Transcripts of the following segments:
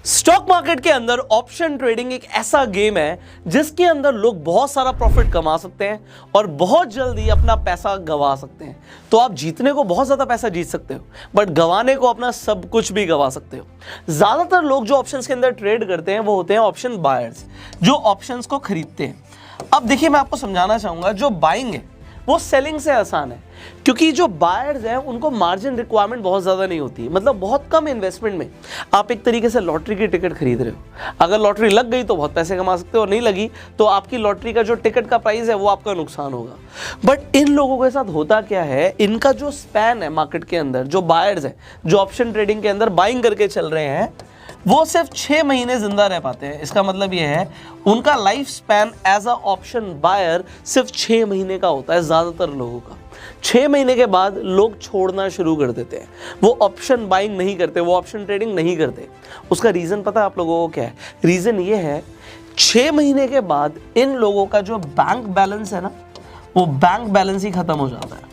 Stock market के अंदर option trading एक ऐसा गेम है जिसके अंदर लोग बहुत सारा प्रॉफिट कमा सकते हैं और बहुत जल्दी अपना पैसा गंवा सकते हैं। तो आप जीतने को बहुत ज्यादा पैसा जीत सकते हो, बट गंवाने को अपना सब कुछ भी गंवा सकते हो। ज्यादातर लोग जो ऑप्शंस के अंदर ट्रेड करते हैं वो होते हैं ऑप्शन बायर्स, जो ऑप्शंस को खरीदते हैं। अब देखिए, मैं आपको समझाना चाहूंगा, जो बाइंग है वो सेलिंग से आसान है, क्योंकि जो बायर्स हैं उनको मार्जिन रिक्वायरमेंट बहुत ज़्यादा नहीं होती, मतलब बहुत कम इन्वेस्टमेंट में आप एक तरीके से लॉटरी की टिकट खरीद रहे हो। अगर लॉटरी लग गई तो बहुत पैसे कमा सकते हो, और नहीं लगी तो आपकी लॉटरी का जो टिकट का प्राइस है वो आपका नुकसान होगा। बट इन लोगों के साथ होता क्या है, इनका जो स्पैन है मार्केट के अंदर, जो बायर्स है जो ऑप्शन ट्रेडिंग के अंदर बाइंग करके चल रहे हैं, वो सिर्फ 6 महीने जिंदा रह पाते हैं। इसका मतलब ये है उनका life span as a option buyer सिर्फ 6 महीने का होता है। ज्यादातर लोगों का 6 महीने के बाद लोग छोड़ना शुरू कर देते हैं, वो ऑप्शन बाइंग नहीं करते, वो ऑप्शन ट्रेडिंग नहीं करते। उसका रीजन पता है आप लोगों को क्या है? रीजन ये है, 6 महीने के बाद इन लोगों का जो बैंक बैलेंस है ना, वो बैंक बैलेंस ही खत्म हो जाता है।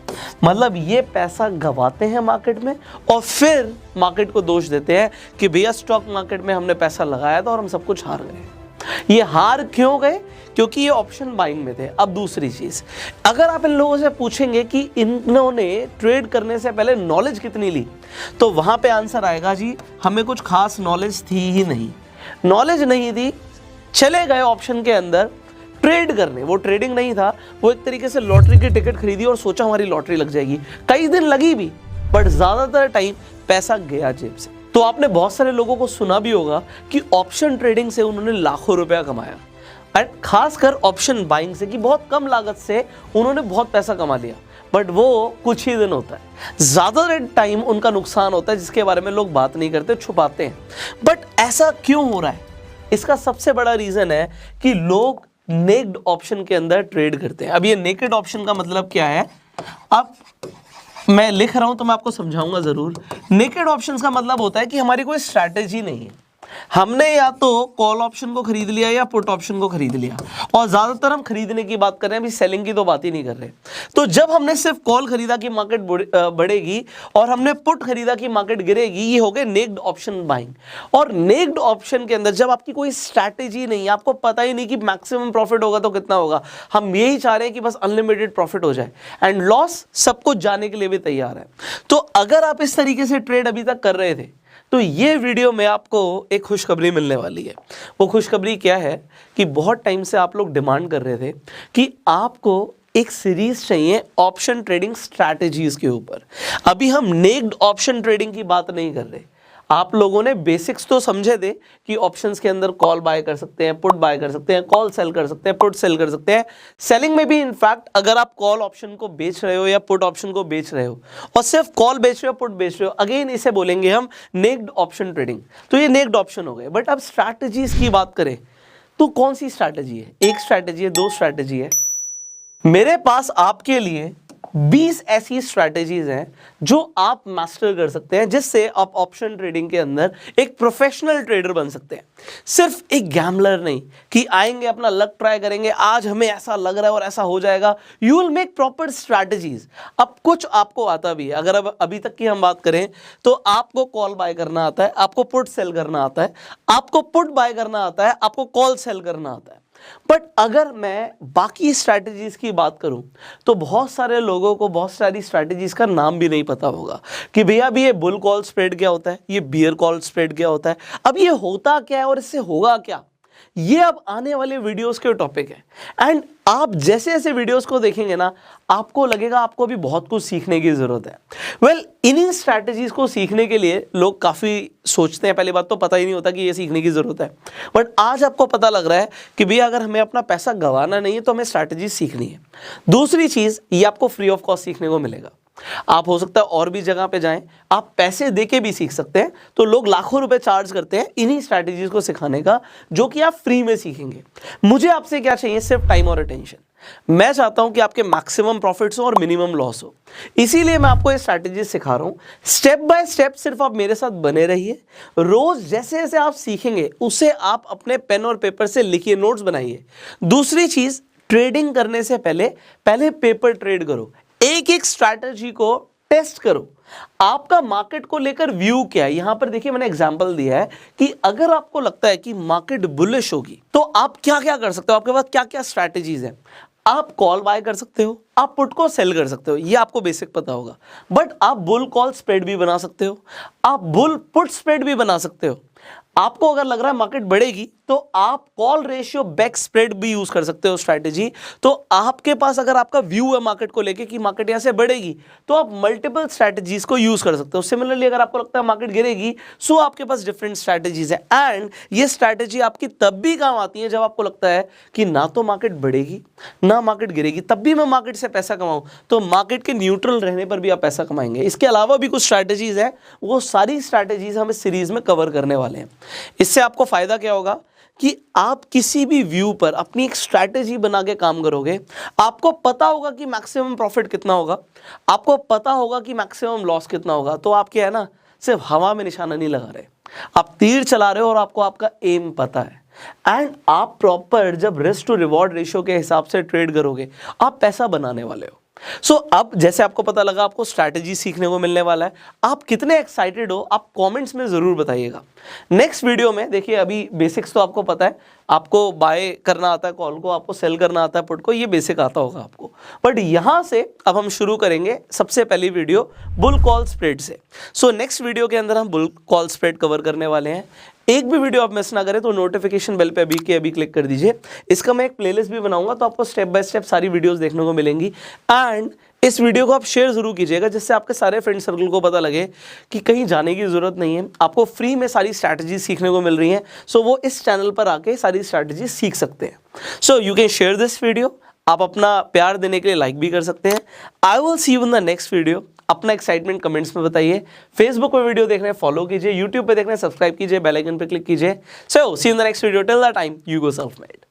मतलब ये पैसा गंवाते हैं मार्केट में और फिर मार्केट को दोष देते हैं कि भैया स्टॉक मार्केट में हमने पैसा लगाया था और हम सब कुछ हार गए। ये हार क्यों गए? क्योंकि ये ऑप्शन बाइंग में थे। अब दूसरी चीज, अगर आप इन लोगों से पूछेंगे कि इन्होंने ट्रेड करने से पहले नॉलेज कितनी ली, तो वहां पे आंसर आएगा, जी हमें कुछ खास नॉलेज थी ही नहीं। नॉलेज नहीं थी, चले गए ऑप्शन के अंदर ट्रेड करने। वो ट्रेडिंग नहीं था, वो एक तरीके से लॉटरी की टिकट खरीदी और सोचा हमारी लॉटरी लग जाएगी। कई दिन लगी भी, बट ज्यादातर टाइम पैसा गया जेब से। तो आपने बहुत सारे लोगों को सुना भी होगा कि ऑप्शन ट्रेडिंग से उन्होंने लाखों रुपया कमाया, एंड खासकर ऑप्शन बाइंग से, कि बहुत कम लागत से उन्होंने बहुत पैसा कमा लिया। बट वो कुछ ही दिन होता है, ज्यादा टाइम उनका नुकसान होता है, जिसके बारे में लोग बात नहीं करते, छुपाते हैं। बट ऐसा क्यों हो रहा है? इसका सबसे बड़ा रीजन है कि लोग नेक्ड ऑप्शन के अंदर ट्रेड करते हैं। अब ये नेकेड ऑप्शन का मतलब क्या है, अब मैं लिख रहा हूं तो मैं आपको समझाऊंगा जरूर। नेकेड ऑप्शंस का मतलब होता है कि हमारी कोई स्ट्रैटेजी नहीं है, हमने या तो कॉल ऑप्शन को खरीद लिया या पुट ऑप्शन को खरीद लिया, और ज्यादातर हम खरीदने की बात कर रहे हैं, अभी सेलिंग की तो बात ही नहीं कर रहे। तो जब हमने सिर्फ कॉल खरीदा कि मार्केट बढ़ेगी और हमने पुट खरीदा कि मार्केट गिरेगी, ये हो गए नेक्ड ऑप्शन बाइंग। और नेक्ड ऑप्शन के अंदर जब आपकी कोई स्ट्रैटेजी नहीं है, आपको पता ही नहीं कि मैक्सिमम प्रॉफिट होगा तो कितना होगा, हम यही चाह रहे हैं कि बस अनलिमिटेड प्रॉफिट हो जाए, एंड लॉस सब कुछ जाने के लिए भी तैयार है। तो अगर आप इस तरीके से ट्रेड अभी तक कर रहे थे, तो ये वीडियो में आपको एक खुशखबरी मिलने वाली है। वो खुशखबरी क्या है कि बहुत टाइम से आप लोग डिमांड कर रहे थे कि आपको एक सीरीज चाहिए ऑप्शन ट्रेडिंग स्ट्रैटेजीज के ऊपर। अभी हम नेक्ड ऑप्शन ट्रेडिंग की बात नहीं कर रहे। आप लोगों ने बेसिक्स तो समझे थे कि ऑप्शंस के अंदर कॉल बाय कर सकते हैं, पुट बाय कर सकते हैं, कॉल सेल कर सकते हैं, पुट सेल कर सकते हैं। सेलिंग में भी इनफैक्ट अगर आप कॉल ऑप्शन को बेच रहे हो या पुट ऑप्शन को बेच रहे हो और सिर्फ कॉल बेच रहे हो, पुट बेच रहे हो, अगेन इसे बोलेंगे हम नेक्ड ऑप्शन ट्रेडिंग। तो ये नेक्ड ऑप्शन हो गए। बट अब स्ट्रैटेजीज की बात करें तो कौन सी स्ट्रैटेजी है? एक स्ट्रैटेजी है, दो स्ट्रैटेजी है? मेरे पास आपके लिए 20 ऐसी स्ट्रैटेजीज हैं जो आप मास्टर कर सकते हैं, जिससे आप ऑप्शन ट्रेडिंग के अंदर एक प्रोफेशनल ट्रेडर बन सकते हैं। सिर्फ एक गैम्बलर नहीं कि आएंगे अपना लक ट्राई करेंगे, आज हमें ऐसा लग रहा है और ऐसा हो जाएगा। You will make proper strategies. अब कुछ आपको आता भी है। अगर अब अभी तक की हम बात करें तो आपको कॉल बाय करना आता है, आपको पुट सेल करना आता है, आपको पुट बाय करना आता है, आपको कॉल सेल करना आता है। बट अगर मैं बाकी स्ट्रैटेजीज की बात करूं तो बहुत सारे लोगों को बहुत सारी स्ट्रैटेजीज का नाम भी नहीं पता होगा कि भैया अभी ये बुल कॉल स्प्रेड क्या होता है, ये बियर कॉल स्प्रेड क्या होता है, अब ये होता क्या है और इससे होगा क्या। ये अब आने वाले वीडियोस के टॉपिक है। एंड आप जैसे जैसे वीडियोस को देखेंगे ना, आपको लगेगा आपको भी बहुत कुछ सीखने की जरूरत है। वेल, इन्हीं स्ट्रैटेजीज को सीखने के लिए लोग काफी सोचते हैं। पहली बात तो पता ही नहीं होता कि ये सीखने की जरूरत है, बट आज आपको पता लग रहा है कि भैया अगर हमें अपना पैसा गंवाना नहीं है तो हमें स्ट्रैटेजी सीखनी है। दूसरी चीज, ये आपको फ्री ऑफ कॉस्ट सीखने को मिलेगा। आप हो सकता है और भी जगह पे जाएं, आप पैसे देके भी सीख सकते हैं। तो लोग लाखों रुपए चार्ज करते हैं इन्हीं स्ट्रैटेजीज को सिखाने का, जो कि आप फ्री में सीखेंगे। मुझे आपसे क्या चाहिए? सिर्फ टाइम और अटेंशन। मैं चाहता हूं कि आपके मैक्सिमम प्रॉफिट्स हो और मिनिमम लॉस हो, इसीलिए मैं आपको ये स्ट्रैटेजी सिखा रहा हूं। स्टेप बाय स्टेप सिर्फ आप मेरे साथ बने रहिए। रोज जैसे जैसे आप सीखेंगे उसे आप अपने पेन और पेपर से लिखिए, नोट्स बनाइए। दूसरी चीज, ट्रेडिंग करने से पहले पेपर ट्रेड करो, एक एक स्ट्रैटेजी को टेस्ट करो आपका मार्केट को लेकर व्यू क्या है। यहां पर देखिए मैंने एग्जांपल दिया है कि अगर आपको लगता है कि मार्केट बुलिश होगी तो आप क्या क्या कर सकते हो, आपके पास क्या क्या स्ट्रैटेजीज है। आप कॉल बाय कर सकते हो, आप पुट को सेल कर सकते हो, ये आपको बेसिक पता होगा। बट आप बुल कॉल स्प्रेड भी बना सकते हो, आप बुल पुट स्प्रेड भी बना सकते हो। आपको अगर लग रहा है मार्केट बढ़ेगी तो आप कॉल रेशियो बैक स्प्रेड भी यूज कर सकते हो स्ट्रैटेजी। तो आपके पास अगर आपका व्यू है मार्केट को लेके कि मार्केट यहां से बढ़ेगी तो आप मल्टीपल स्ट्रैटेजीज को यूज कर सकते हो। सिमिलरली अगर आपको लगता है मार्केट गिरेगी सो आपके पास डिफरेंट स्ट्रैटेजीज है। एंड ये स्ट्रैटेजी आपकी तब भी काम आती है जब आपको लगता है कि ना तो मार्केट बढ़ेगी ना मार्केट गिरेगी, तब भी मैं मार्केट से पैसा कमाऊं। तो मार्केट के न्यूट्रल रहने पर भी आप पैसा कमाएंगे। इसके अलावा भी कुछ स्ट्रैटेजीज है, वो सारी स्ट्रैटेजीज हम इस सीरीज में कवर करने वाले हैं। इससे आपको फायदा क्या होगा कि आप किसी भी व्यू पर अपनी एक स्ट्रैटेजी बना के काम करोगे। आपको पता होगा कि मैक्सिमम प्रॉफिट कितना होगा, आपको पता होगा कि मैक्सिमम लॉस कितना होगा। तो आप क्या है ना, सिर्फ हवा में निशाना नहीं लगा रहे, आप तीर चला रहे हो और आपको आपका एम पता है। एंड आप प्रॉपर जब रिस्क टू रिवॉर्ड रेशियो के हिसाब से ट्रेड करोगे आप पैसा बनाने वाले हो। सो अब जैसे आपको पता लगा आपको स्ट्रैटेजी सीखने को मिलने वाला है, आप कितने एक्साइटेड हो आप कमेंट्स में ज़रूर बताइएगा। नेक्स्ट वीडियो में देखिए, अभी बेसिक्स तो आपको पता है, आपको बाय करना आता है कॉल को, आपको सेल करना आता है पुट को, ये बेसिक आता होगा आपको। बट यहाँ से अब हम शुरू करेंगे सबसे पहली वीडियो बुल कॉल स्प्रेड से। सो नेक्स्ट वीडियो के अंदर हम बुल कॉल स्प्रेड कवर करने वाले हैं। एक भी वीडियो आप मिस ना करें तो नोटिफिकेशन बेल पे अभी के अभी क्लिक कर दीजिए। इसका मैं एक प्लेलिस्ट भी बनाऊंगा तो आपको स्टेप बाय स्टेप सारी वीडियोस देखने को मिलेंगी। एंड इस वीडियो को आप शेयर जरूर कीजिएगा जिससे आपके सारे फ्रेंड सर्कल को पता लगे कि कहीं जाने की जरूरत नहीं है, आपको फ्री में सारी स्ट्रैटेजी सीखने को मिल रही हैं। सो वो इस चैनल पर आके सारी स्ट्रैटेजी सीख सकते हैं। So you can share this video. आप अपना प्यार देने के लिए लाइक भी कर सकते हैं। I will see you in the next video. अपना एक्साइटमेंट कमेंट्स में बताइए। फेसबुक पे वीडियो देख रहे हैं फॉलो कीजिए, यूट्यूब पे देख रहे हैं सब्सक्राइब कीजिए, बेल आइकन पे क्लिक कीजिए। So see you in the next video. Till the time you go self made.